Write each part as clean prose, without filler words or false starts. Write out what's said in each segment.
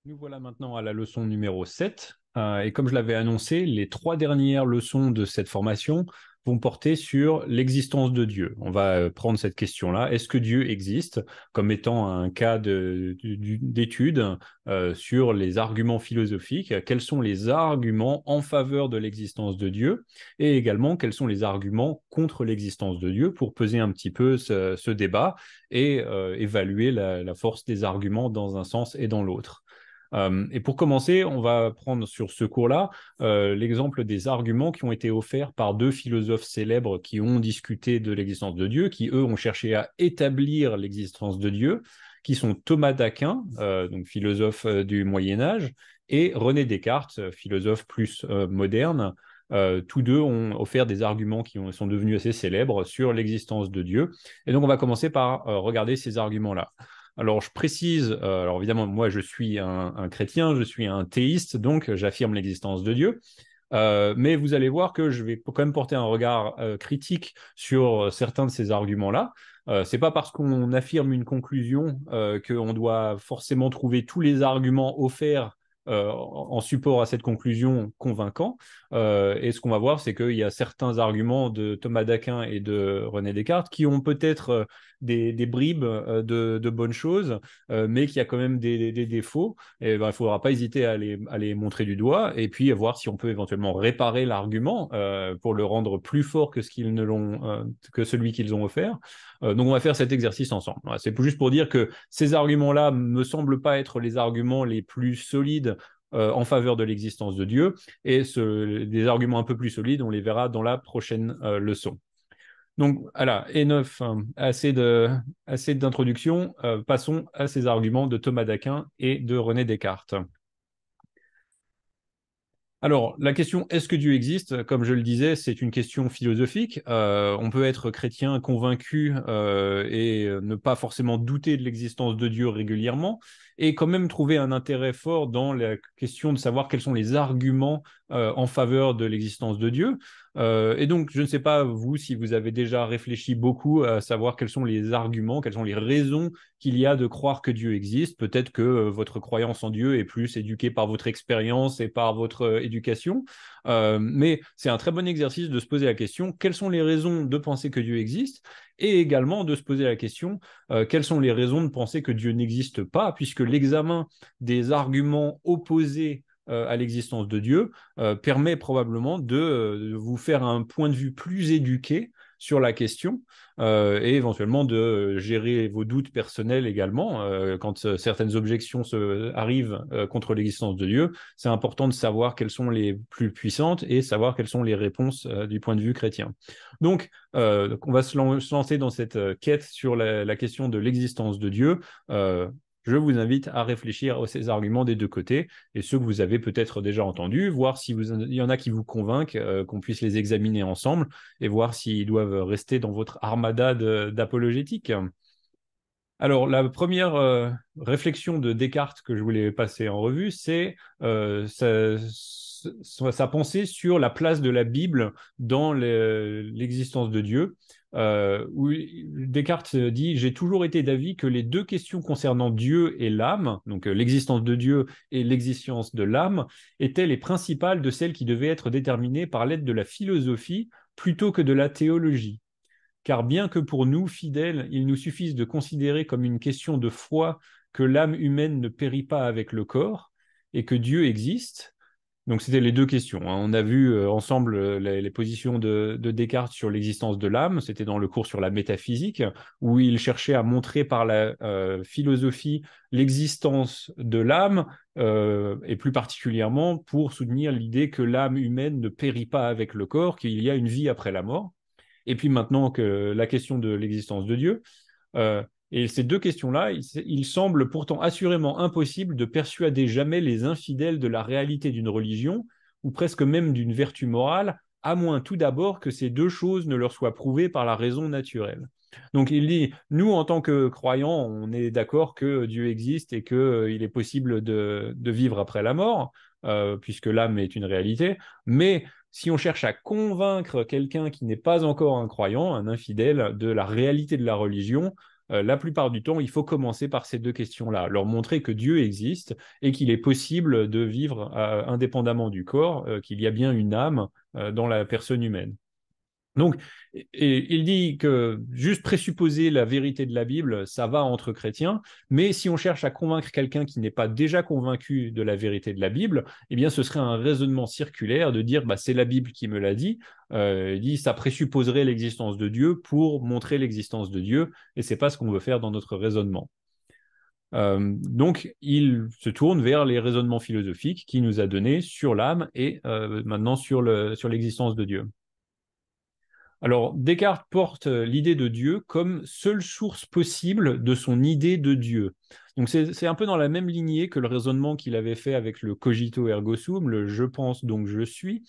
Nous voilà maintenant à la leçon numéro 7. Et comme je l'avais annoncé, les trois dernières leçons de cette formation vont porter sur l'existence de Dieu. On va prendre cette question-là. Est-ce que Dieu existe comme étant un cas d'étude sur les arguments philosophiques? Quels sont les arguments en faveur de l'existence de Dieu? Et également, quels sont les arguments contre l'existence de Dieu pour peser un petit peu ce débat et évaluer la force des arguments dans un sens et dans l'autre. Et pour commencer, on va prendre sur ce cours-là l'exemple des arguments qui ont été offerts par deux philosophes célèbres qui ont discuté de l'existence de Dieu, qui eux ont cherché à établir l'existence de Dieu, qui sont Thomas d'Aquin, donc philosophe du Moyen Âge, et René Descartes, philosophe plus moderne. Tous deux ont offert des arguments qui sont devenus assez célèbres sur l'existence de Dieu. Et donc on va commencer par regarder ces arguments-là. Alors, je précise, alors évidemment, moi, je suis un chrétien, je suis un théiste, donc j'affirme l'existence de Dieu. Mais vous allez voir que je vais quand même porter un regard critique sur certains de ces arguments-là. C'est pas parce qu'on affirme une conclusion qu'on doit forcément trouver tous les arguments offerts en support à cette conclusion convaincants. Et ce qu'on va voir, c'est qu'il y a certains arguments de Thomas d'Aquin et de René Descartes qui ont peut-être des bribes de bonnes choses, mais qui a quand même des défauts. Et ben, il ne faudra pas hésiter à les montrer du doigt et puis voir si on peut éventuellement réparer l'argument pour le rendre plus fort que, que celui qu'ils ont offert. Donc on va faire cet exercice ensemble. Voilà, c'est juste pour dire que ces arguments-là me semblent pas être les arguments les plus solides en faveur de l'existence de Dieu, et des arguments un peu plus solides, on les verra dans la prochaine leçon. Donc voilà, E9, assez d'introduction. Passons à ces arguments de Thomas d'Aquin et de René Descartes. Alors, la question est-ce que Dieu existe? Comme je le disais, c'est une question philosophique. On peut être chrétien convaincu et ne pas forcément douter de l'existence de Dieu régulièrement, et quand même trouver un intérêt fort dans la question de savoir quels sont les arguments en faveur de l'existence de Dieu. Et donc, je ne sais pas, vous, si vous avez déjà réfléchi beaucoup à savoir quels sont les arguments, quelles sont les raisons qu'il y a de croire que Dieu existe. Peut-être que votre croyance en Dieu est plus éduquée par votre expérience et par votre éducation. Mais c'est un très bon exercice de se poser la question, quelles sont les raisons de penser que Dieu existe? Et également de se poser la question, quelles sont les raisons de penser que Dieu n'existe pas, puisque l'examen des arguments opposés à l'existence de Dieu permet probablement de vous faire un point de vue plus éduqué sur la question et éventuellement de gérer vos doutes personnels également. Quand certaines objections arrivent contre l'existence de Dieu, c'est important de savoir quelles sont les plus puissantes et savoir quelles sont les réponses du point de vue chrétien. Donc, on va se lancer dans cette quête sur la question de l'existence de Dieu. Je vous invite à réfléchir à ces arguments des deux côtés et ceux que vous avez peut-être déjà entendus, voir s'il y en a qui vous convainquent, qu'on puisse les examiner ensemble et voir s'ils doivent rester dans votre armada d'apologétique. Alors, la première réflexion de Descartes que je voulais passer en revue, c'est sa pensée sur la place de la Bible dans l'existence de Dieu. Où Descartes dit: j'ai toujours été d'avis que les deux questions concernant Dieu et l'âme, donc l'existence de Dieu et l'existence de l'âme, étaient les principales de celles qui devaient être déterminées par l'aide de la philosophie plutôt que de la théologie. Car bien que pour nous, fidèles, il nous suffise de considérer comme une question de foi que l'âme humaine ne périt pas avec le corps et que Dieu existe. Donc c'était les deux questions, hein. On a vu ensemble les positions de Descartes sur l'existence de l'âme. C'était dans le cours sur la métaphysique, où il cherchait à montrer par la philosophie l'existence de l'âme, et plus particulièrement pour soutenir l'idée que l'âme humaine ne périt pas avec le corps, qu'il y a une vie après la mort. Et puis maintenant que la question de l'existence de Dieu. Et ces deux questions-là, il semble pourtant assurément impossible de persuader jamais les infidèles de la réalité d'une religion, ou presque même d'une vertu morale, à moins tout d'abord que ces deux choses ne leur soient prouvées par la raison naturelle. Donc il dit, nous en tant que croyants, on est d'accord que Dieu existe et qu'il est possible de vivre après la mort, puisque l'âme est une réalité, mais si on cherche à convaincre quelqu'un qui n'est pas encore un croyant, un infidèle, de la réalité de la religion, la plupart du temps, il faut commencer par ces deux questions-là, leur montrer que Dieu existe et qu'il est possible de vivre indépendamment du corps, qu'il y a bien une âme dans la personne humaine. Donc, il dit que juste présupposer la vérité de la Bible, ça va entre chrétiens, mais si on cherche à convaincre quelqu'un qui n'est pas déjà convaincu de la vérité de la Bible, eh bien, ce serait un raisonnement circulaire de dire, bah, c'est la Bible qui me l'a dit. Il dit, ça présupposerait l'existence de Dieu pour montrer l'existence de Dieu, et c'est pas ce qu'on veut faire dans notre raisonnement. Donc, il se tourne vers les raisonnements philosophiques qu'il nous a donnés sur l'âme et maintenant sur l'existence de Dieu. Alors, Descartes porte l'idée de Dieu comme seule source possible de son idée de Dieu. Donc, c'est un peu dans la même lignée que le raisonnement qu'il avait fait avec le cogito ergo sum, le je pense donc je suis,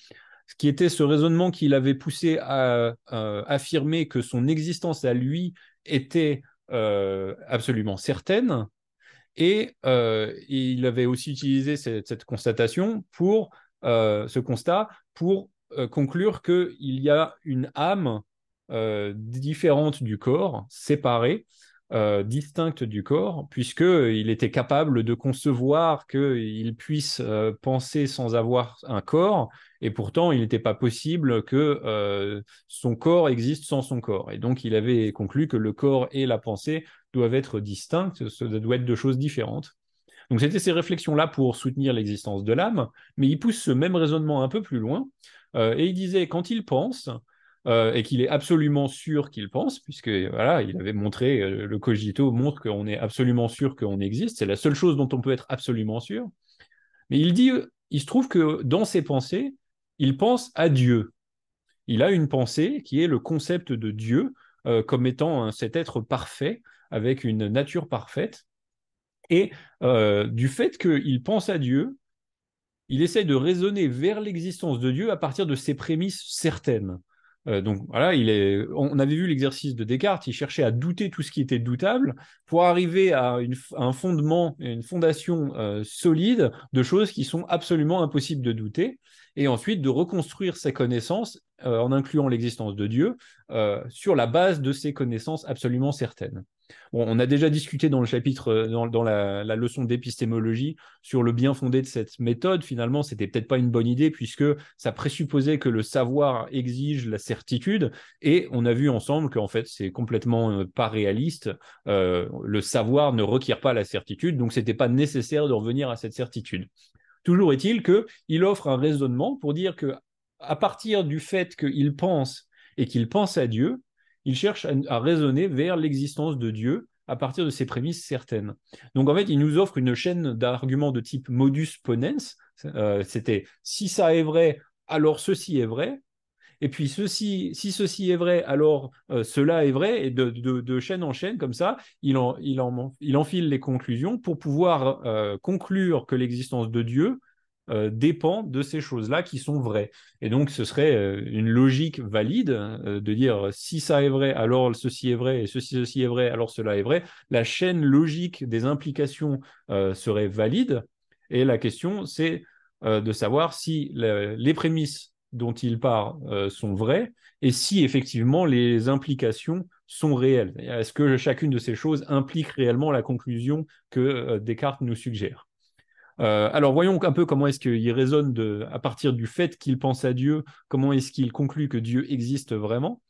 ce qui était ce raisonnement qu'il avait poussé à affirmer que son existence à lui était absolument certaine. Et il avait aussi utilisé cette constatation pour ce constat pour conclure qu'il y a une âme différente du corps, séparée, distincte du corps, puisqu'il était capable de concevoir qu'il puisse penser sans avoir un corps, et pourtant il n'était pas possible que son corps existe sans son corps. Et donc il avait conclu que le corps et la pensée doivent être distincts, ça doit être deux choses différentes. Donc c'était ces réflexions-là pour soutenir l'existence de l'âme, mais il pousse ce même raisonnement un peu plus loin, et il disait quand il pense, et qu'il est absolument sûr qu'il pense, puisque voilà, il avait montré, le cogito montre qu'on est absolument sûr qu'on existe, c'est la seule chose dont on peut être absolument sûr, mais il dit, il se trouve que dans ses pensées, il pense à Dieu. Il a une pensée qui est le concept de Dieu comme étant cet être parfait, avec une nature parfaite, et du fait qu'il pense à Dieu, il essaie de raisonner vers l'existence de Dieu à partir de ses prémices certaines. Donc voilà, on avait vu l'exercice de Descartes, il cherchait à douter tout ce qui était doutable pour arriver à un fondement, une fondation solide de choses qui sont absolument impossibles de douter, et ensuite de reconstruire ses connaissances en incluant l'existence de Dieu sur la base de ces connaissances absolument certaines. Bon, on a déjà discuté dans le chapitre, dans la leçon d'épistémologie, sur le bien fondé de cette méthode. Finalement, c'était peut-être pas une bonne idée puisque ça présupposait que le savoir exige la certitude, et on a vu ensemble qu'en fait, c'est complètement pas réaliste. Le savoir ne requiert pas la certitude, donc c'était pas nécessaire de revenir à cette certitude. Toujours est-il qu'il offre un raisonnement pour dire que à partir du fait qu'il pense et qu'il pense à Dieu, il cherche à raisonner vers l'existence de Dieu à partir de ses prémices certaines. Donc en fait, il nous offre une chaîne d'arguments de type modus ponens. C'était si ça est vrai, alors ceci est vrai. Et puis si ceci est vrai, alors cela est vrai. Et de chaîne en chaîne, comme ça, il enfile les conclusions pour pouvoir conclure que l'existence de Dieu dépend de ces choses-là qui sont vraies. Et donc, ce serait une logique valide de dire si ça est vrai, alors ceci est vrai, et ceci est vrai, alors cela est vrai. La chaîne logique des implications serait valide. Et la question, c'est de savoir si les prémices dont il part sont vraies et si effectivement les implications sont réelles. Est-ce que chacune de ces choses implique réellement la conclusion que Descartes nous suggère? Alors voyons un peu comment est-ce qu'il raisonne à partir du fait qu'il pense à Dieu, comment est-ce qu'il conclut que Dieu existe vraiment.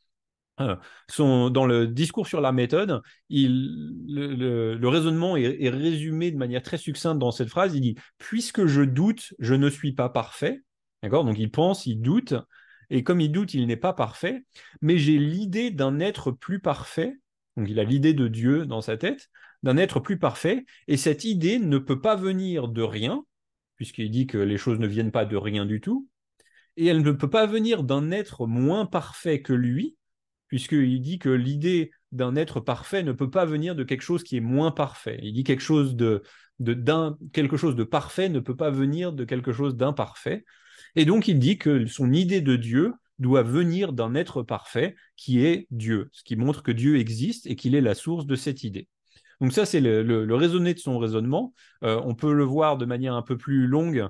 Dans le discours sur la méthode, le raisonnement est résumé de manière très succincte dans cette phrase. Il dit « Puisque je doute, je ne suis pas parfait. » D'accord? Donc il pense, il doute, et comme il doute, il n'est pas parfait, mais j'ai l'idée d'un être plus parfait. Donc il a l'idée de Dieu dans sa tête, d'un être plus parfait, et cette idée ne peut pas venir de rien, puisqu'il dit que les choses ne viennent pas de rien du tout, et elle ne peut pas venir d'un être moins parfait que lui, puisqu'il dit que l'idée d'un être parfait ne peut pas venir de quelque chose qui est moins parfait. Il dit quelque chose quelque chose de parfait ne peut pas venir de quelque chose d'imparfait. Et donc il dit que son idée de Dieu doit venir d'un être parfait qui est Dieu, ce qui montre que Dieu existe et qu'il est la source de cette idée. Donc ça, c'est le raisonné de son raisonnement. On peut le voir de manière un peu plus longue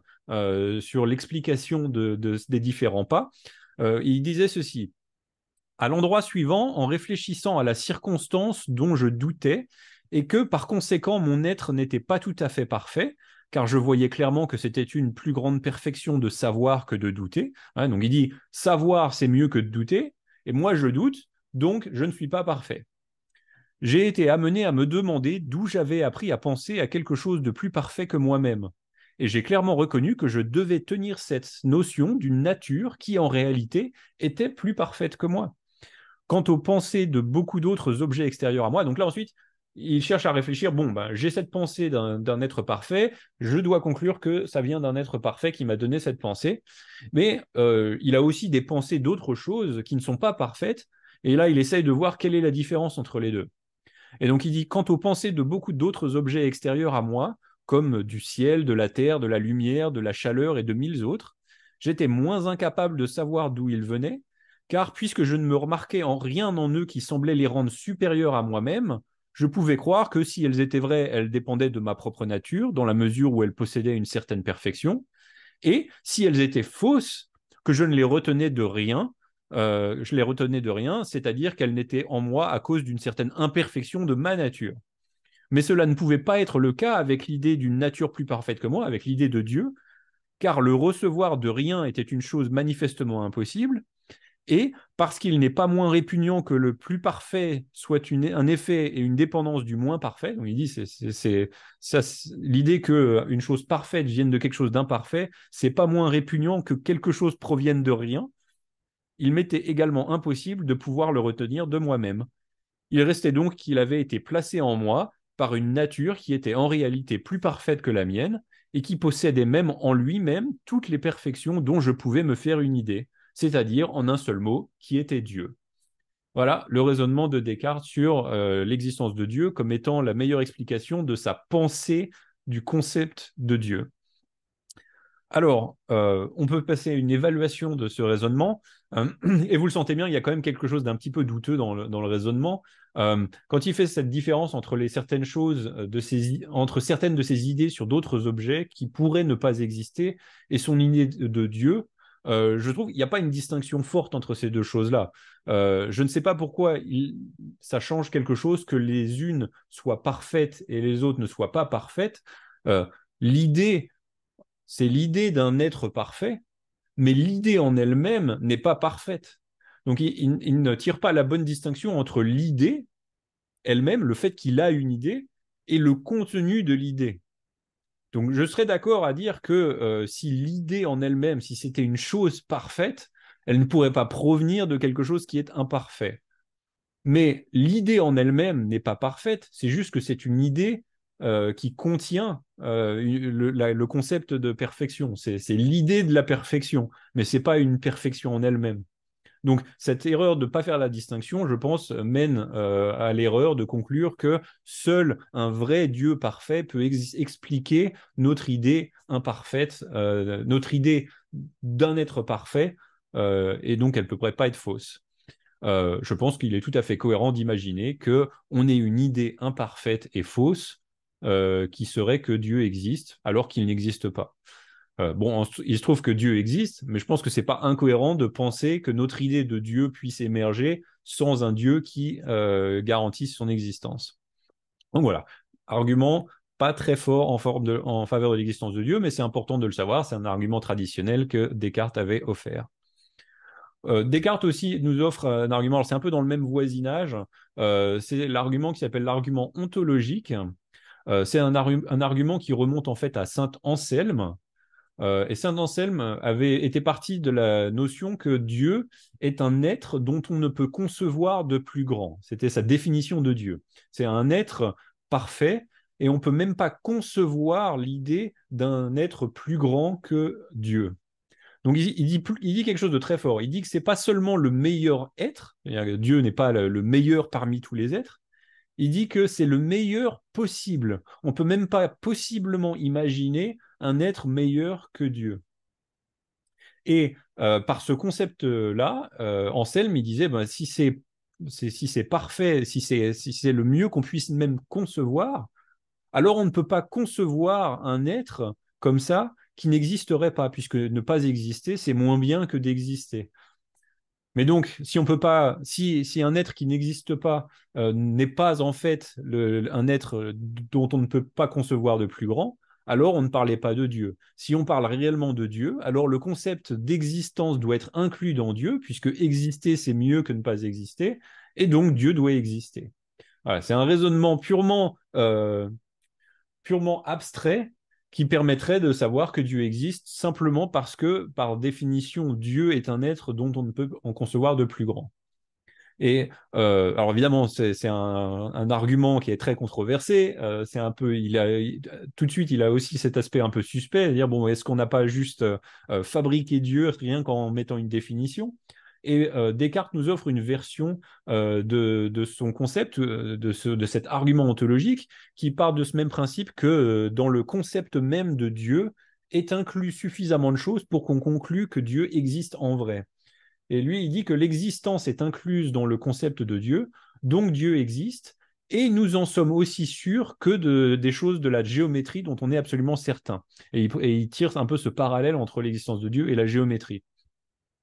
sur l'explication des différents pas. Il disait ceci. à l'endroit suivant en réfléchissant à la circonstance dont je doutais et que par conséquent mon être n'était pas tout à fait parfait, car je voyais clairement que c'était une plus grande perfection de savoir que de douter. Hein, donc il dit savoir c'est mieux que de douter, et moi je doute, donc je ne suis pas parfait. J'ai été amené à me demander d'où j'avais appris à penser à quelque chose de plus parfait que moi-même. Et j'ai clairement reconnu que je devais tenir cette notion d'une nature qui, en réalité, était plus parfaite que moi. Quant aux pensées de beaucoup d'autres objets extérieurs à moi, donc là ensuite, il cherche à réfléchir, bon, ben, j'ai cette pensée d'un être parfait, je dois conclure que ça vient d'un être parfait qui m'a donné cette pensée, mais il a aussi des pensées d'autres choses qui ne sont pas parfaites, et là il essaye de voir quelle est la différence entre les deux. Et donc il dit, quant aux pensées de beaucoup d'autres objets extérieurs à moi, comme du ciel, de la terre, de la lumière, de la chaleur et de mille autres, j'étais moins incapable de savoir d'où ils venaient, car puisque je ne me remarquais en rien en eux qui semblait les rendre supérieurs à moi-même, je pouvais croire que si elles étaient vraies, elles dépendaient de ma propre nature, dans la mesure où elles possédaient une certaine perfection, et si elles étaient fausses, que je ne les retenais de rien, je les retenais de rien, c'est-à-dire qu'elles n'étaient en moi à cause d'une certaine imperfection de ma nature. Mais cela ne pouvait pas être le cas avec l'idée d'une nature plus parfaite que moi, avec l'idée de Dieu, car le recevoir de rien était une chose manifestement impossible, et parce qu'il n'est pas moins répugnant que le plus parfait soit un effet et une dépendance du moins parfait. Donc il dit l'idée qu'une chose parfaite vienne de quelque chose d'imparfait, c'est pas moins répugnant que quelque chose provienne de rien. Il m'était également impossible de pouvoir le retenir de moi-même. Il restait donc qu'il avait été placé en moi par une nature qui était en réalité plus parfaite que la mienne et qui possédait même en lui-même toutes les perfections dont je pouvais me faire une idée, c'est-à-dire en un seul mot, qui était Dieu. Voilà le raisonnement de Descartes sur l'existence de Dieu comme étant la meilleure explication de sa pensée du concept de Dieu. Alors, on peut passer à une évaluation de ce raisonnement, et vous le sentez bien, il y a quand même quelque chose d'un petit peu douteux dans le raisonnement. Quand il fait cette différence entre certaines choses, entre certaines de ses idées sur d'autres objets qui pourraient ne pas exister et son idée de Dieu, je trouve qu'il n'y a pas une distinction forte entre ces deux choses-là. Je ne sais pas pourquoi ça change quelque chose que les unes soient parfaites et les autres ne soient pas parfaites. Euh, L'idée c'est l'idée d'un être parfait, mais l'idée en elle-même n'est pas parfaite. Donc il ne tire pas la bonne distinction entre l'idée elle-même, le fait qu'il a une idée, et le contenu de l'idée. Donc je serais d'accord à dire que si l'idée en elle-même, si c'était une chose parfaite, elle ne pourrait pas provenir de quelque chose qui est imparfait. Mais l'idée en elle-même n'est pas parfaite, c'est juste que c'est une idée qui contient le concept de perfection. C'est l'idée de la perfection, mais ce n'est pas une perfection en elle-même. Donc, cette erreur de ne pas faire la distinction, je pense, mène à l'erreur de conclure que seul un vrai Dieu parfait peut expliquer notre idée imparfaite, notre idée d'un être parfait, et donc elle ne pourrait pas être fausse. Je pense qu'il est tout à fait cohérent d'imaginer qu'on ait une idée imparfaite et fausse qui serait que Dieu existe alors qu'il n'existe pas. Bon, il se trouve que Dieu existe, mais je pense que c'est pas incohérent de penser que notre idée de Dieu puisse émerger sans un Dieu qui garantisse son existence. Donc voilà, argument pas très fort en faveur de l'existence de Dieu, mais c'est important de le savoir, c'est un argument traditionnel que Descartes avait offert. Descartes aussi nous offre un argument, c'est un peu dans le même voisinage, c'est l'argument qui s'appelle l'argument ontologique. C'est un argument qui remonte en fait à saint Anselme. Et saint Anselme avait été parti de la notion que Dieu est un être dont on ne peut concevoir de plus grand. C'était sa définition de Dieu. C'est un être parfait et on ne peut même pas concevoir l'idée d'un être plus grand que Dieu. Donc il dit quelque chose de très fort. Il dit que c'est pas seulement le meilleur être, c'est-à-dire que Dieu n'est pas le meilleur parmi tous les êtres, il dit que c'est le meilleur possible. On peut même pas possiblement imaginer un être meilleur que Dieu. Et par ce concept-là, Anselme, il disait, ben, si c'est parfait, si c'est le mieux qu'on puisse même concevoir, alors on ne peut pas concevoir un être comme ça qui n'existerait pas, puisque ne pas exister, c'est moins bien que d'exister. Mais donc, si on peut pas, si un être qui n'existe pas n'est pas en fait un être dont on ne peut pas concevoir de plus grand, alors on ne parlait pas de Dieu. Si on parle réellement de Dieu, alors le concept d'existence doit être inclus dans Dieu, puisque exister, c'est mieux que ne pas exister, et donc Dieu doit exister. Voilà, c'est un raisonnement purement abstrait qui permettrait de savoir que Dieu existe simplement parce que, par définition, Dieu est un être dont on ne peut en concevoir de plus grand. Et alors évidemment, c'est un argument qui est très controversé. C'est un peu, tout de suite, il a aussi cet aspect un peu suspect, à dire bon, est-ce qu'on n'a pas juste fabriqué Dieu rien qu'en mettant une définition? Et Descartes nous offre une version de son concept, de cet argument ontologique, qui part de ce même principe que dans le concept même de Dieu est inclus suffisamment de choses pour qu'on conclue que Dieu existe en vrai. Et lui, il dit que l'existence est incluse dans le concept de Dieu, donc Dieu existe, et nous en sommes aussi sûrs que des choses de la géométrie dont on est absolument certain. Et il tire un peu ce parallèle entre l'existence de Dieu et la géométrie.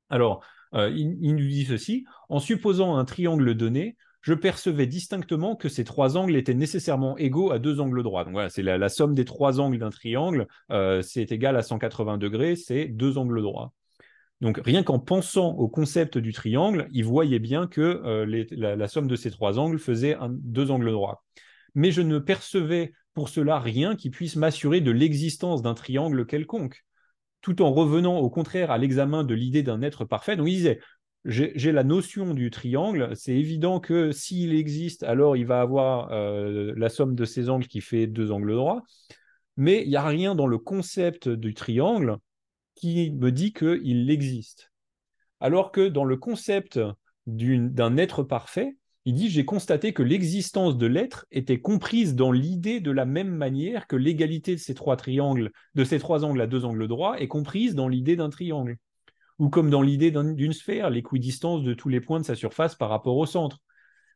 Alors, il nous dit ceci, en supposant un triangle donné, je percevais distinctement que ces trois angles étaient nécessairement égaux à deux angles droits. Donc voilà, c'est la somme des trois angles d'un triangle, c'est égal à 180 degrés, c'est deux angles droits. Donc, rien qu'en pensant au concept du triangle, il voyait bien que la somme de ces trois angles faisait deux angles droits. Mais je ne percevais pour cela rien qui puisse m'assurer de l'existence d'un triangle quelconque, tout en revenant au contraire à l'examen de l'idée d'un être parfait. Donc, il disait, j'ai la notion du triangle, c'est évident que s'il existe, alors il va avoir la somme de ces angles qui fait deux angles droits, mais il n'y a rien dans le concept du triangle qui me dit qu'il existe. Alors que dans le concept d'un être parfait, il dit j'ai constaté que l'existence de l'être était comprise dans l'idée de la même manière que l'égalité de ces trois triangles, de ces trois angles à deux angles droits, est comprise dans l'idée d'un triangle. Ou comme dans l'idée d'une sphère, l'équidistance de tous les points de sa surface par rapport au centre.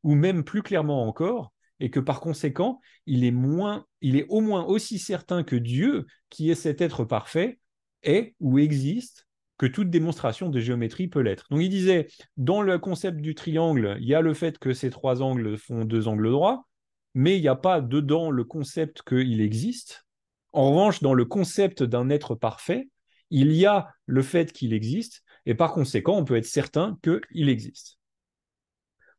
Ou même plus clairement encore, et que par conséquent, il est au moins aussi certain que Dieu, qui est cet être parfait, est ou existe que toute démonstration de géométrie peut l'être. Donc il disait, dans le concept du triangle, il y a le fait que ces trois angles font deux angles droits, mais il n'y a pas dedans le concept qu'il existe. En revanche, dans le concept d'un être parfait, il y a le fait qu'il existe, et par conséquent, on peut être certain qu'il existe.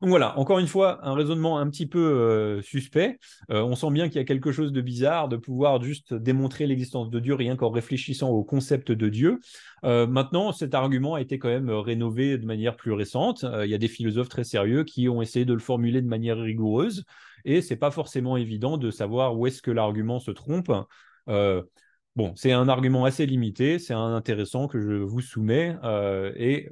Donc voilà, encore une fois, un raisonnement un petit peu suspect. On sent bien qu'il y a quelque chose de bizarre de pouvoir juste démontrer l'existence de Dieu rien qu'en réfléchissant au concept de Dieu. Maintenant, cet argument a été quand même rénové de manière plus récente. Il y a des philosophes très sérieux qui ont essayé de le formuler de manière rigoureuse, et c'est pas forcément évident de savoir où est-ce que l'argument se trompe. Euh, Bon, c'est un argument assez limité, c'est un intéressant que je vous soumets, et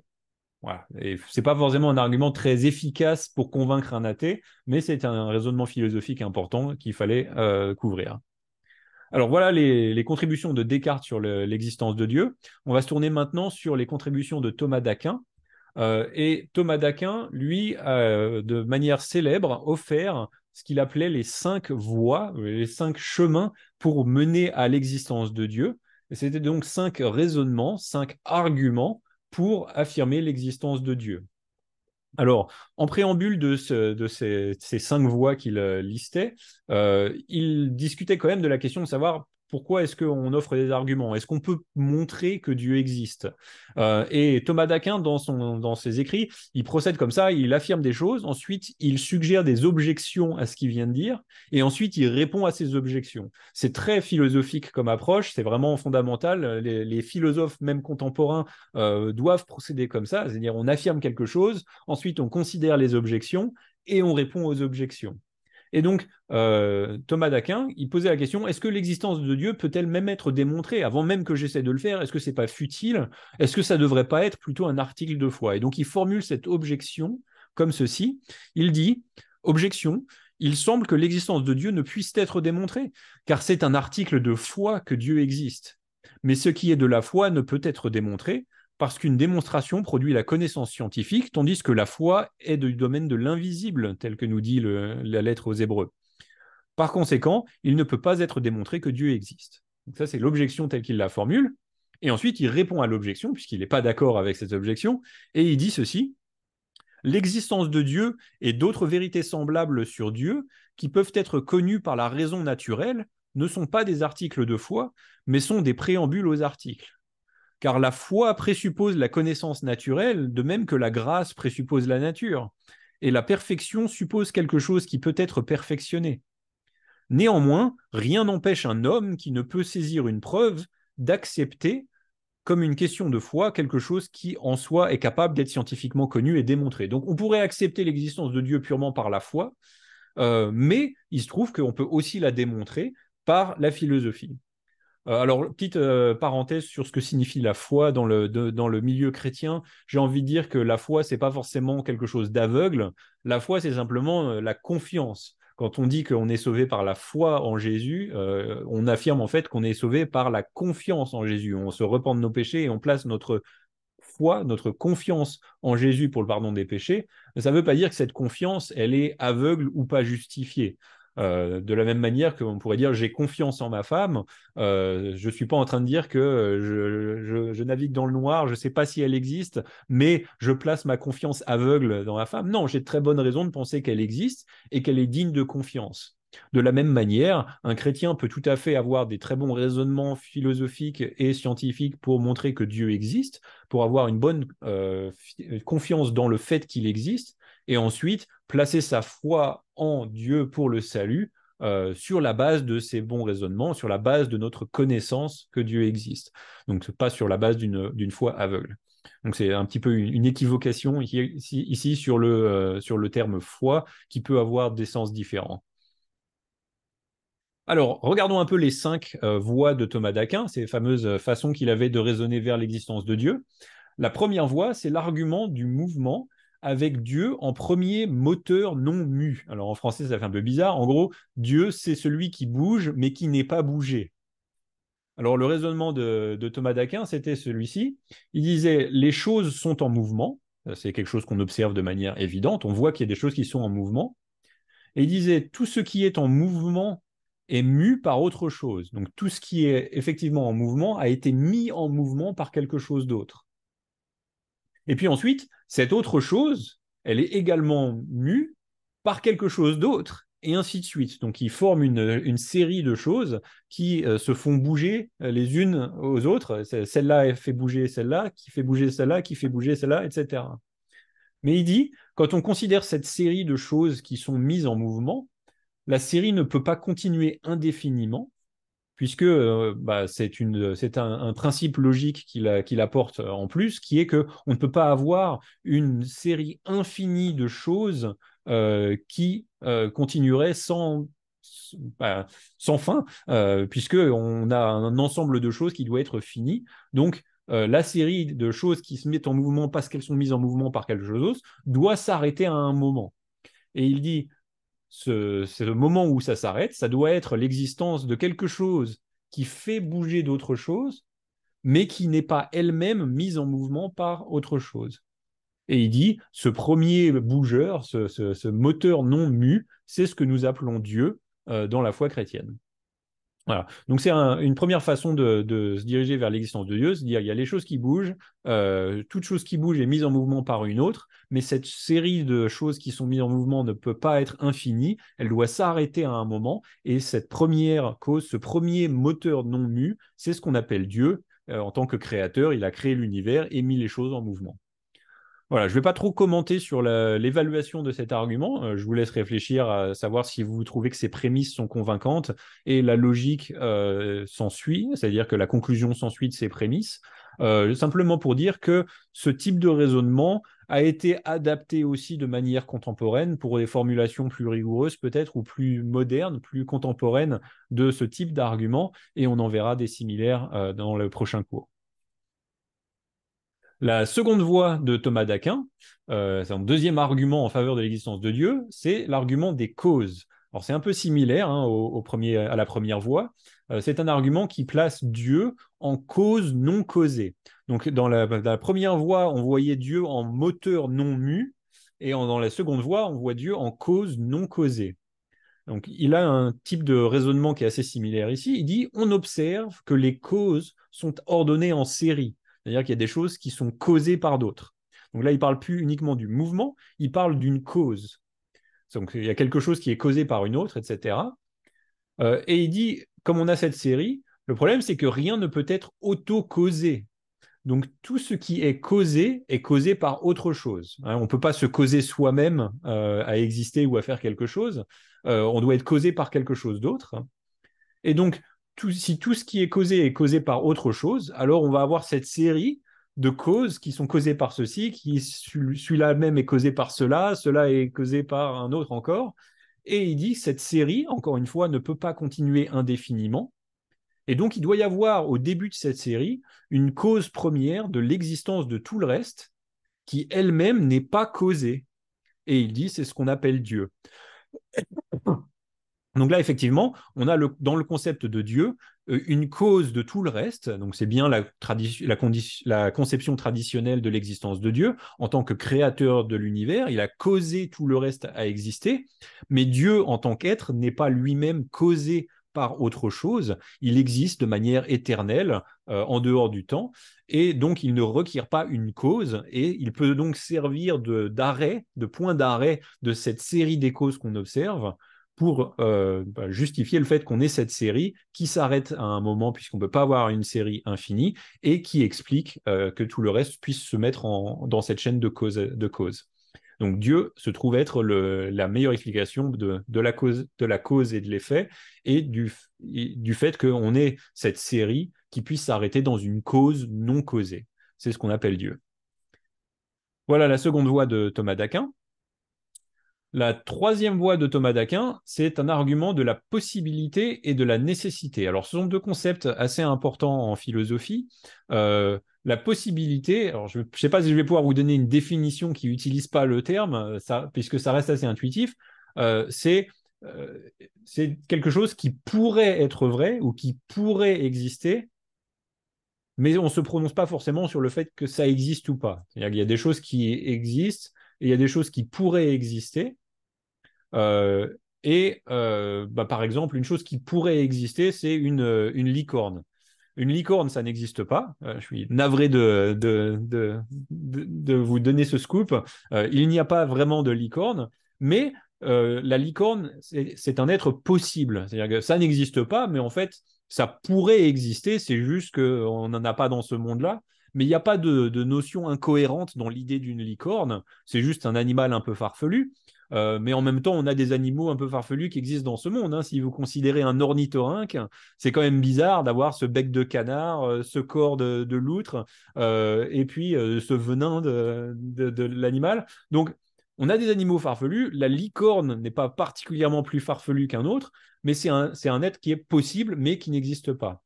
voilà. Et c'est pas forcément un argument très efficace pour convaincre un athée, mais c'est un raisonnement philosophique important qu'il fallait couvrir. Alors voilà les contributions de Descartes sur l'existence de Dieu. On va se tourner maintenant sur les contributions de Thomas d'Aquin. Et Thomas d'Aquin, lui, de manière célèbre, offert ce qu'il appelait les cinq voies, les cinq chemins pour mener à l'existence de Dieu. Et c'était donc cinq raisonnements, cinq arguments pour affirmer l'existence de Dieu. Alors, en préambule de ces cinq voies qu'il listait, il discutait quand même de la question de savoir pourquoi est-ce qu'on offre des arguments? Est-ce qu'on peut montrer que Dieu existe? Et Thomas d'Aquin, dans ses écrits, il procède comme ça, il affirme des choses, ensuite il suggère des objections à ce qu'il vient de dire, et ensuite il répond à ces objections. C'est très philosophique comme approche, c'est vraiment fondamental. Les philosophes, même contemporains, doivent procéder comme ça, c'est-à-dire on affirme quelque chose, ensuite on considère les objections, et on répond aux objections. Et donc, Thomas d'Aquin, il posait la question, est-ce que l'existence de Dieu peut-elle même être démontrée avant même que j'essaie de le faire? Est-ce que c'est pas futile? Est-ce que ça ne devrait pas être plutôt un article de foi? Et donc, il formule cette objection comme ceci. Il dit, objection, il semble que l'existence de Dieu ne puisse être démontrée, car c'est un article de foi que Dieu existe. Mais ce qui est de la foi ne peut être démontré, parce qu'une démonstration produit la connaissance scientifique, tandis que la foi est du domaine de l'invisible, tel que nous dit la lettre aux Hébreux. Par conséquent, il ne peut pas être démontré que Dieu existe. Donc ça, c'est l'objection telle qu'il la formule. Et ensuite, il répond à l'objection, puisqu'il n'est pas d'accord avec cette objection, et il dit ceci. L'existence de Dieu et d'autres vérités semblables sur Dieu, qui peuvent être connues par la raison naturelle, ne sont pas des articles de foi, mais sont des préambules aux articles. Car la foi présuppose la connaissance naturelle, de même que la grâce présuppose la nature. Et la perfection suppose quelque chose qui peut être perfectionné. Néanmoins, rien n'empêche un homme qui ne peut saisir une preuve d'accepter comme une question de foi quelque chose qui en soi est capable d'être scientifiquement connu et démontré. Donc on pourrait accepter l'existence de Dieu purement par la foi, mais il se trouve qu'on peut aussi la démontrer par la philosophie. Alors, petite parenthèse sur ce que signifie la foi dans le milieu chrétien. J'ai envie de dire que la foi, c'est pas forcément quelque chose d'aveugle. La foi, c'est simplement la confiance. Quand on dit qu'on est sauvé par la foi en Jésus, on affirme en fait qu'on est sauvé par la confiance en Jésus. On se repent de nos péchés et on place notre foi, notre confiance en Jésus pour le pardon des péchés. Mais ça ne veut pas dire que cette confiance, elle est aveugle ou pas justifiée. De la même manière qu'on pourrait dire j'ai confiance en ma femme, je ne suis pas en train de dire que je navigue dans le noir, je ne sais pas si elle existe, mais je place ma confiance aveugle dans ma femme. Non, j'ai de très bonnes raisons de penser qu'elle existe et qu'elle est digne de confiance. De la même manière, un chrétien peut tout à fait avoir des très bons raisonnements philosophiques et scientifiques pour montrer que Dieu existe, pour avoir une bonne confiance dans le fait qu'il existe, et ensuite placer sa foi en Dieu pour le salut sur la base de ces bons raisonnements, sur la base de notre connaissance que Dieu existe. Donc, pas sur la base d'une foi aveugle. Donc, c'est un petit peu une équivocation ici sur le terme foi qui peut avoir des sens différents. Alors, regardons un peu les 5 voies de Thomas d'Aquin, ces fameuses façons qu'il avait de raisonner vers l'existence de Dieu. La première voie, c'est l'argument du mouvement avec Dieu en premier moteur non mu. Alors en français, ça fait un peu bizarre. En gros, Dieu, c'est celui qui bouge, mais qui n'est pas bougé. Alors le raisonnement de Thomas d'Aquin, c'était celui-ci. Il disait, les choses sont en mouvement. C'est quelque chose qu'on observe de manière évidente. On voit qu'il y a des choses qui sont en mouvement. Et il disait, tout ce qui est en mouvement est mu par autre chose. Donc tout ce qui est effectivement en mouvement a été mis en mouvement par quelque chose d'autre. Et puis ensuite, cette autre chose, elle est également mue par quelque chose d'autre, et ainsi de suite. Donc, ils forment une série de choses qui se font bouger les unes aux autres. Celle-là, elle fait bouger celle-là, qui fait bouger celle-là, qui fait bouger celle-là, etc. Mais il dit, quand on considère cette série de choses qui sont mises en mouvement, la série ne peut pas continuer indéfiniment, puisque c'est un principe logique qu'il apporte en plus, qui est qu'on ne peut pas avoir une série infinie de choses qui continuerait sans fin, puisqu'on a un ensemble de choses qui doit être fini. Donc, la série de choses qui se mettent en mouvement parce qu'elles sont mises en mouvement par quelque chose d'autre doit s'arrêter à un moment. Et il dit, c'est le moment où ça s'arrête, ça doit être l'existence de quelque chose qui fait bouger d'autres choses, mais qui n'est pas elle-même mise en mouvement par autre chose. Et il dit, ce premier bougeur, ce moteur non mu, c'est ce que nous appelons Dieu dans la foi chrétienne. Voilà. Donc c'est une première façon de se diriger vers l'existence de Dieu, c'est-à-dire il y a les choses qui bougent, toute chose qui bouge est mise en mouvement par une autre, mais cette série de choses qui sont mises en mouvement ne peut pas être infinie, elle doit s'arrêter à un moment, et cette première cause, ce premier moteur non mu, c'est ce qu'on appelle Dieu. En tant que créateur, il a créé l'univers et mis les choses en mouvement. Voilà, je ne vais pas trop commenter sur l'évaluation de cet argument. Je vous laisse réfléchir à savoir si vous trouvez que ces prémices sont convaincantes et la logique s'ensuit, c'est-à-dire que la conclusion s'ensuit de ces prémices. Simplement pour dire que ce type de raisonnement a été adapté aussi de manière contemporaine pour des formulations plus rigoureuses peut-être ou plus modernes, plus contemporaines de ce type d'argument, et on en verra des similaires dans le prochain cours. La seconde voie de Thomas d'Aquin, c'est un deuxième argument en faveur de l'existence de Dieu, c'est l'argument des causes. Alors c'est un peu similaire à la première voie. C'est un argument qui place Dieu en cause non causée. Donc dans la première voie, on voyait Dieu en moteur non mu, et dans la seconde voie, on voit Dieu en cause non causée. Donc il a un type de raisonnement qui est assez similaire ici. Il dit, on observe que les causes sont ordonnées en série. C'est-à-dire qu'il y a des choses qui sont causées par d'autres. Donc là, il ne parle plus uniquement du mouvement, il parle d'une cause. Donc il y a quelque chose qui est causé par une autre, etc. Et il dit, comme on a cette série, le problème, c'est que rien ne peut être auto-causé. Donc tout ce qui est causé par autre chose. Hein, on ne peut pas se causer soi-même à exister ou à faire quelque chose. On doit être causé par quelque chose d'autre. Et donc, si tout ce qui est causé par autre chose, alors on va avoir cette série de causes qui sont causées par ceci, celui-là même est causé par cela, cela est causé par un autre encore. Et il dit que cette série, encore une fois, ne peut pas continuer indéfiniment. Et donc, il doit y avoir au début de cette série une cause première de l'existence de tout le reste qui elle-même n'est pas causée. Et il dit, c'est ce qu'on appelle Dieu. Donc là, effectivement, on a dans le concept de Dieu une cause de tout le reste. Donc c'est bien la conception traditionnelle de l'existence de Dieu. En tant que créateur de l'univers, il a causé tout le reste à exister. Mais Dieu, en tant qu'être, n'est pas lui-même causé par autre chose. Il existe de manière éternelle, en dehors du temps. Et donc, il ne requiert pas une cause. Et il peut donc servir de point d'arrêt de cette série des causes qu'on observe pour justifier le fait qu'on ait cette série qui s'arrête à un moment, puisqu'on ne peut pas avoir une série infinie, et qui explique que tout le reste puisse se mettre dans cette chaîne de cause. Donc Dieu se trouve être la meilleure explication de la cause et de l'effet, et du fait qu'on ait cette série qui puisse s'arrêter dans une cause non causée. C'est ce qu'on appelle Dieu. Voilà la seconde voie de Thomas d'Aquin. La troisième voie de Thomas d'Aquin, c'est un argument de la possibilité et de la nécessité. Alors, ce sont deux concepts assez importants en philosophie. La possibilité, alors je ne sais pas si je vais pouvoir vous donner une définition qui n'utilise pas le terme, puisque ça reste assez intuitif, c'est quelque chose qui pourrait être vrai ou qui pourrait exister, mais on ne se prononce pas forcément sur le fait que ça existe ou pas. C'est-à-dire qu'il y a des choses qui existent et il y a des choses qui pourraient exister. Par exemple, une chose qui pourrait exister, c'est une licorne. Une licorne, ça n'existe pas. Je suis navré de vous donner ce scoop. Il n'y a pas vraiment de licorne, mais la licorne, c'est un être possible. C'est-à-dire que ça n'existe pas, mais en fait, ça pourrait exister. C'est juste qu'on n'en a pas dans ce monde-là. Mais il n'y a pas de notion incohérente dans l'idée d'une licorne. C'est juste un animal un peu farfelu. Mais en même temps, on a des animaux un peu farfelus qui existent dans ce monde. Hein. Si vous considérez un ornithorynque, c'est quand même bizarre d'avoir ce bec de canard, ce corps de loutre, et puis ce venin de l'animal. Donc, on a des animaux farfelus. La licorne n'est pas particulièrement plus farfelue qu'un autre, mais c'est un être qui est possible, mais qui n'existe pas.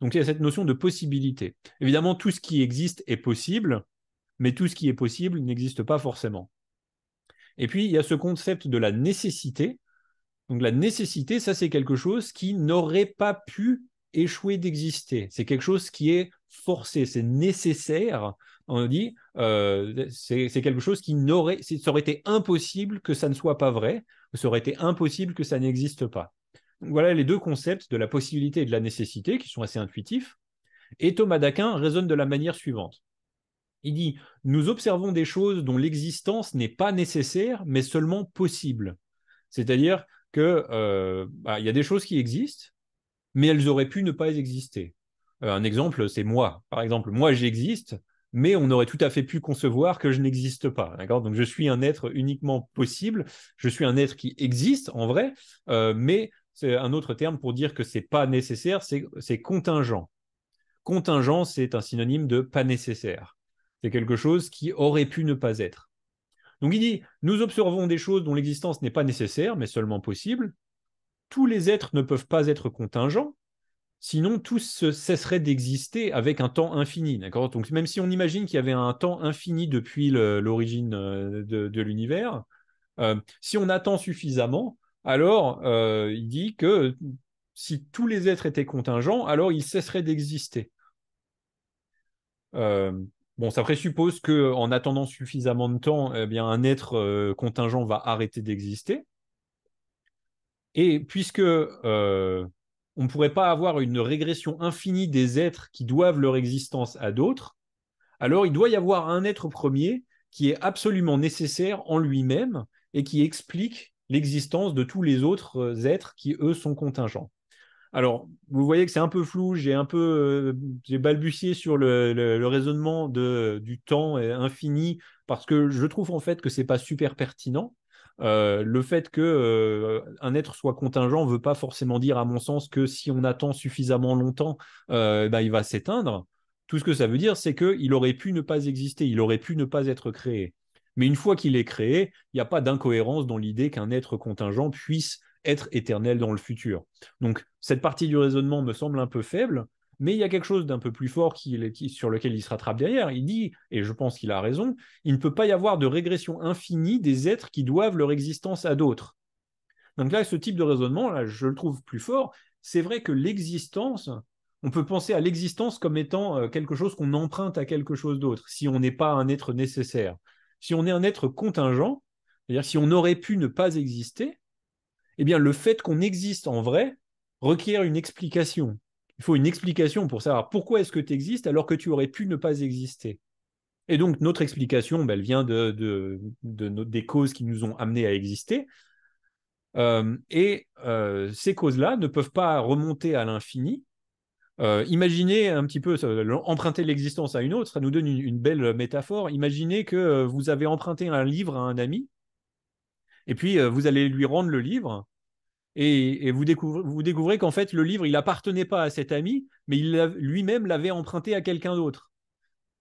Donc, il y a cette notion de possibilité. Évidemment, tout ce qui existe est possible, mais tout ce qui est possible n'existe pas forcément. Et puis, il y a ce concept de la nécessité. Donc, la nécessité, ça, c'est quelque chose qui n'aurait pas pu échouer d'exister. C'est quelque chose qui est forcé, c'est nécessaire. On dit, c'est quelque chose qui n'aurait, ça aurait été impossible que ça ne soit pas vrai, ça aurait été impossible que ça n'existe pas. Donc, voilà les deux concepts de la possibilité et de la nécessité qui sont assez intuitifs. Et Thomas d'Aquin raisonne de la manière suivante. Il dit, nous observons des choses dont l'existence n'est pas nécessaire, mais seulement possible. C'est-à-dire que il y a des choses qui existent, mais elles auraient pu ne pas exister. Un exemple, c'est moi. Par exemple, moi, j'existe, mais on aurait tout à fait pu concevoir que je n'existe pas. D'accord ? Donc, je suis un être uniquement possible. Je suis un être qui existe en vrai, mais c'est un autre terme pour dire que c'est pas nécessaire, c'est contingent. Contingent, c'est un synonyme de pas nécessaire. C'est quelque chose qui aurait pu ne pas être. Donc il dit, nous observons des choses dont l'existence n'est pas nécessaire, mais seulement possible. Tous les êtres ne peuvent pas être contingents, sinon tous cesseraient d'exister avec un temps infini. D'accord ? Donc même si on imagine qu'il y avait un temps infini depuis l'origine de l'univers, si on attend suffisamment, alors il dit que si tous les êtres étaient contingents, alors ils cesseraient d'exister. Bon, ça présuppose qu'en attendant suffisamment de temps, eh bien, un être contingent va arrêter d'exister. Et puisque on ne pourrait pas avoir une régression infinie des êtres qui doivent leur existence à d'autres, alors il doit y avoir un être premier qui est absolument nécessaire en lui-même et qui explique l'existence de tous les autres êtres qui, eux, sont contingents. Alors, vous voyez que c'est un peu flou, j'ai balbutié sur le raisonnement du temps infini parce que je trouve en fait que c'est pas super pertinent. Le fait que un être soit contingent ne veut pas forcément dire, à mon sens, que si on attend suffisamment longtemps, il va s'éteindre. Tout ce que ça veut dire, c'est qu'il aurait pu ne pas exister, il aurait pu ne pas être créé. Mais une fois qu'il est créé, il n'y a pas d'incohérence dans l'idée qu'un être contingent puisse être éternel dans le futur. Donc, cette partie du raisonnement me semble un peu faible, mais il y a quelque chose d'un peu plus fort sur lequel il se rattrape derrière. Il dit, et je pense qu'il a raison, il ne peut pas y avoir de régression infinie des êtres qui doivent leur existence à d'autres. Donc là, ce type de raisonnement, là, je le trouve plus fort. C'est vrai que l'existence, on peut penser à l'existence comme étant quelque chose qu'on emprunte à quelque chose d'autre, si on n'est pas un être nécessaire. Si on est un être contingent, c'est-à-dire si on aurait pu ne pas exister, eh bien, le fait qu'on existe en vrai requiert une explication. Il faut une explication pour savoir pourquoi est-ce que tu existes alors que tu aurais pu ne pas exister. Et donc, notre explication, elle vient des causes qui nous ont amenés à exister. Ces causes-là ne peuvent pas remonter à l'infini. Imaginez un petit peu, emprunter l'existence à une autre, ça nous donne une belle métaphore. Imaginez que vous avez emprunté un livre à un ami, et puis vous allez lui rendre le livre, et vous découvrez qu'en fait, le livre, il n'appartenait pas à cet ami, mais lui-même l'avait emprunté à quelqu'un d'autre.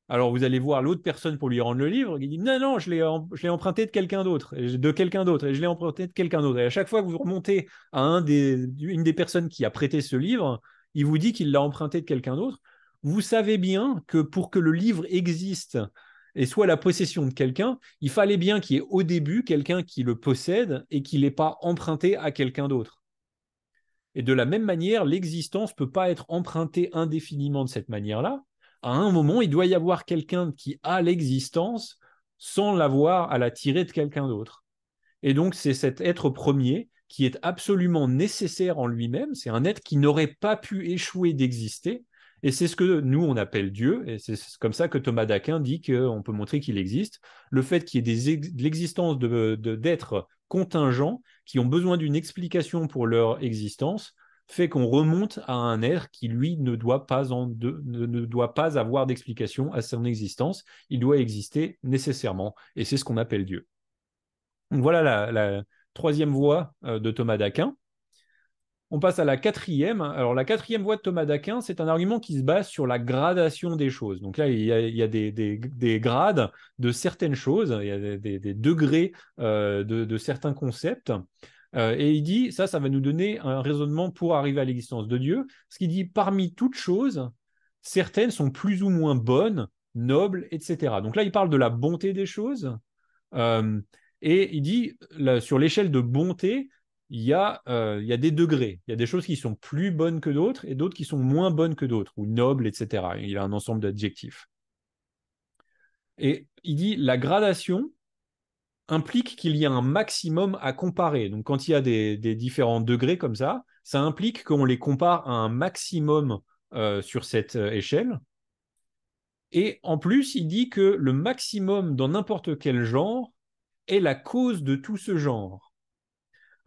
Alors, vous allez voir l'autre personne pour lui rendre le livre, il dit non, non, je l'ai emprunté de quelqu'un d'autre, et je l'ai emprunté de quelqu'un d'autre. Et à chaque fois que vous remontez à une des personnes qui a prêté ce livre, il vous dit qu'il l'a emprunté de quelqu'un d'autre. Vous savez bien que pour que le livre existe et soit la possession de quelqu'un, il fallait bien qu'il y ait au début quelqu'un qui le possède et qu'il n'ait pas emprunté à quelqu'un d'autre. Et de la même manière, l'existence ne peut pas être empruntée indéfiniment de cette manière-là. À un moment, il doit y avoir quelqu'un qui a l'existence sans l'avoir à la tirer de quelqu'un d'autre. Et donc, c'est cet être premier qui est absolument nécessaire en lui-même. C'est un être qui n'aurait pas pu échouer d'exister. Et c'est ce que nous, on appelle Dieu. Et c'est comme ça que Thomas d'Aquin dit qu'on peut montrer qu'il existe. Le fait qu'il y ait de l'existence d'êtres contingents qui ont besoin d'une explication pour leur existence fait qu'on remonte à un être qui, lui, ne doit pas avoir d'explication à son existence. Il doit exister nécessairement. Et c'est ce qu'on appelle Dieu. Donc voilà la troisième voie de Thomas d'Aquin. On passe à la quatrième. Alors la quatrième voie de Thomas d'Aquin, c'est un argument qui se base sur la gradation des choses. Donc là, il y a des grades de certaines choses, il y a des degrés de certains concepts. Et il dit, ça va nous donner un raisonnement pour arriver à l'existence de Dieu. Ce qu'il dit, parmi toutes choses, certaines sont plus ou moins bonnes, nobles, etc. Donc là, il parle de la bonté des choses. Euh, et il dit, là, sur l'échelle de bonté, il y a des degrés. Il y a des choses qui sont plus bonnes que d'autres et d'autres qui sont moins bonnes que d'autres, ou nobles, etc. Il a un ensemble d'adjectifs. Et il dit, la gradation implique qu'il y a un maximum à comparer. Donc quand il y a des différents degrés comme ça implique qu'on les compare à un maximum sur cette échelle. Et en plus, il dit que le maximum dans n'importe quel genre est la cause de tout ce genre.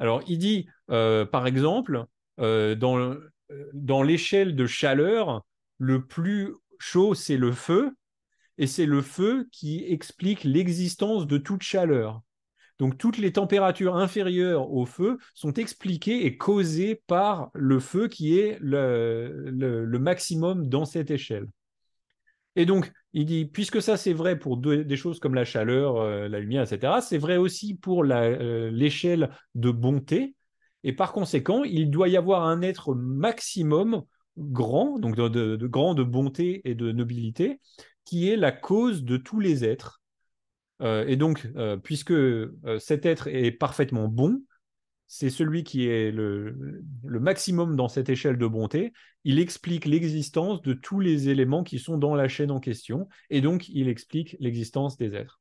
Alors, il dit, par exemple, dans l'échelle de chaleur, le plus chaud, c'est le feu, et c'est le feu qui explique l'existence de toute chaleur. Donc, toutes les températures inférieures au feu sont expliquées et causées par le feu qui est le maximum dans cette échelle. Et donc, il dit, puisque ça c'est vrai pour des choses comme la chaleur, la lumière, etc., c'est vrai aussi pour l'échelle de bonté. Et par conséquent, il doit y avoir un être maximum grand, donc de grande bonté et de nobilité, qui est la cause de tous les êtres. Et donc, puisque cet être est parfaitement bon, c'est celui qui est le maximum dans cette échelle de bonté. Il explique l'existence de tous les éléments qui sont dans la chaîne en question, et donc il explique l'existence des êtres.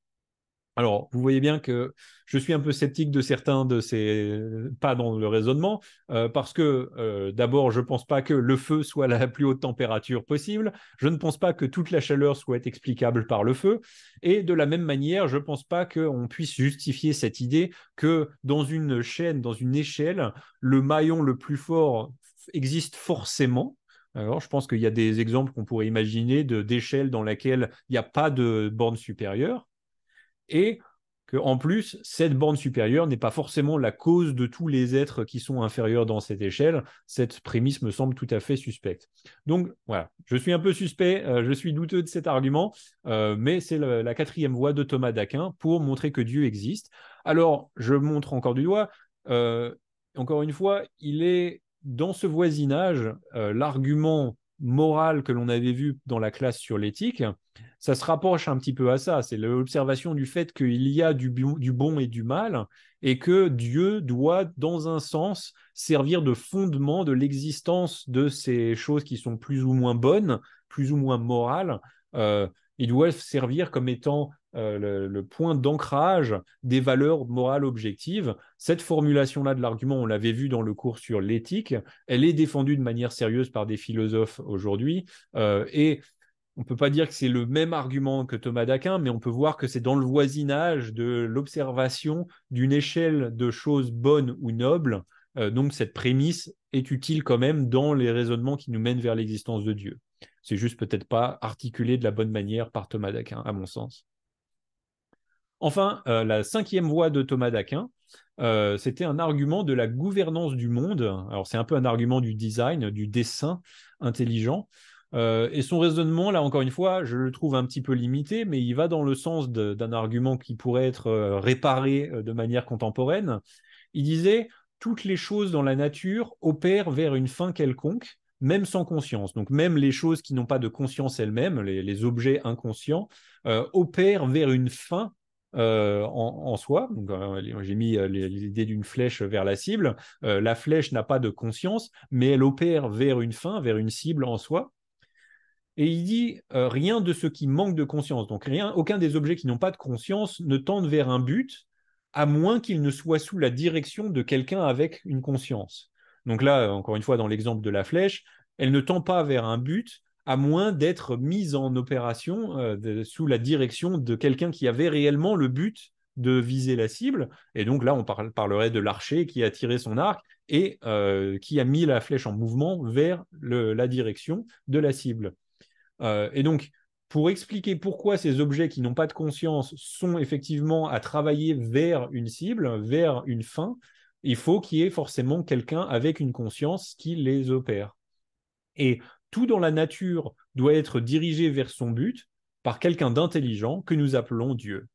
Alors, vous voyez bien que je suis un peu sceptique de certains de ces pas dans le raisonnement, parce que d'abord, je ne pense pas que le feu soit à la plus haute température possible, je ne pense pas que toute la chaleur soit explicable par le feu, et de la même manière, je ne pense pas qu'on puisse justifier cette idée que dans une chaîne, dans une échelle, le maillon le plus fort existe forcément. Alors, je pense qu'il y a des exemples qu'on pourrait imaginer d'échelles dans lesquelles il n'y a pas de borne supérieure et qu'en plus, cette borne supérieure n'est pas forcément la cause de tous les êtres qui sont inférieurs dans cette échelle. Cette prémisse me semble tout à fait suspecte. Donc voilà, je suis un peu suspect, je suis douteux de cet argument, mais c'est la quatrième voie de Thomas d'Aquin pour montrer que Dieu existe. Alors, je montre encore du doigt, encore une fois, il est dans ce voisinage, l'argument moral que l'on avait vu dans la classe sur l'éthique, ça se rapproche un petit peu à ça. C'est l'observation du fait qu'il y a du bon et du mal et que Dieu doit, dans un sens, servir de fondement de l'existence de ces choses qui sont plus ou moins bonnes, plus ou moins morales. Il doit servir comme étant le point d'ancrage des valeurs morales objectives. Cette formulation-là de l'argument, on l'avait vu dans le cours sur l'éthique, elle est défendue de manière sérieuse par des philosophes aujourd'hui, et on ne peut pas dire que c'est le même argument que Thomas d'Aquin, mais on peut voir que c'est dans le voisinage de l'observation d'une échelle de choses bonnes ou nobles. Donc cette prémisse est utile quand même dans les raisonnements qui nous mènent vers l'existence de Dieu. C'est juste peut-être pas articulé de la bonne manière par Thomas d'Aquin, à mon sens. Enfin, la cinquième voie de Thomas d'Aquin, c'était un argument de la gouvernance du monde. Alors, c'est un peu un argument du design, du dessin intelligent. Et son raisonnement, là, encore une fois, je le trouve un petit peu limité, mais il va dans le sens d'un argument qui pourrait être réparé de manière contemporaine. Il disait, toutes les choses dans la nature opèrent vers une fin quelconque, même sans conscience. Donc, même les choses qui n'ont pas de conscience elles-mêmes, les objets inconscients, opèrent vers une fin en soi. Donc, j'ai mis l'idée d'une flèche vers la cible. La flèche n'a pas de conscience, mais elle opère vers une fin, vers une cible en soi. Et il dit rien de ce qui manque de conscience. Donc rien, aucun des objets qui n'ont pas de conscience ne tendent vers un but, à moins qu'il ne soit sous la direction de quelqu'un avec une conscience. Donc là, encore une fois, dans l'exemple de la flèche, elle ne tend pas vers un but, à moins d'être mise en opération sous la direction de quelqu'un qui avait réellement le but de viser la cible. Et donc là, on parlerait de l'archer qui a tiré son arc et qui a mis la flèche en mouvement vers la direction de la cible. Et donc, pour expliquer pourquoi ces objets qui n'ont pas de conscience sont effectivement à travailler vers une cible, vers une fin, il faut qu'il y ait forcément quelqu'un avec une conscience qui les opère. Et tout dans la nature doit être dirigé vers son but par quelqu'un d'intelligent que nous appelons Dieu.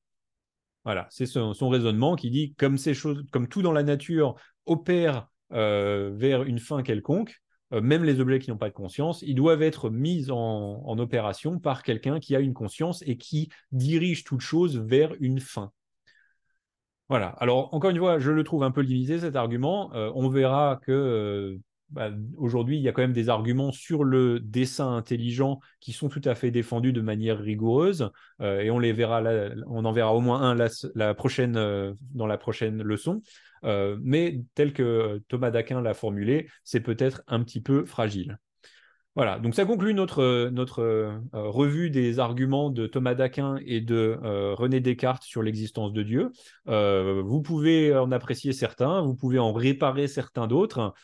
Voilà, c'est son raisonnement qui dit comme ces choses, comme tout dans la nature opère vers une fin quelconque, même les objets qui n'ont pas de conscience, ils doivent être mis en opération par quelqu'un qui a une conscience et qui dirige toute chose vers une fin. Voilà. Alors, encore une fois, je le trouve un peu limité cet argument. On verra que aujourd'hui, il y a quand même des arguments sur le dessin intelligent qui sont tout à fait défendus de manière rigoureuse. Et on les verra là, on en verra au moins un dans la prochaine leçon. Mais tel que Thomas d'Aquin l'a formulé, c'est peut-être un petit peu fragile. Voilà, donc ça conclut notre revue des arguments de Thomas d'Aquin et de René Descartes sur l'existence de Dieu. Vous pouvez en apprécier certains, vous pouvez en réparer certains d'autres.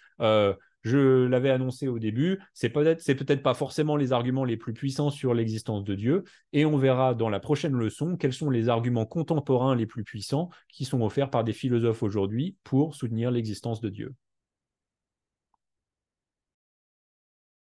Je l'avais annoncé au début, c'est peut-être pas forcément les arguments les plus puissants sur l'existence de Dieu, et on verra dans la prochaine leçon quels sont les arguments contemporains les plus puissants qui sont offerts par des philosophes aujourd'hui pour soutenir l'existence de Dieu.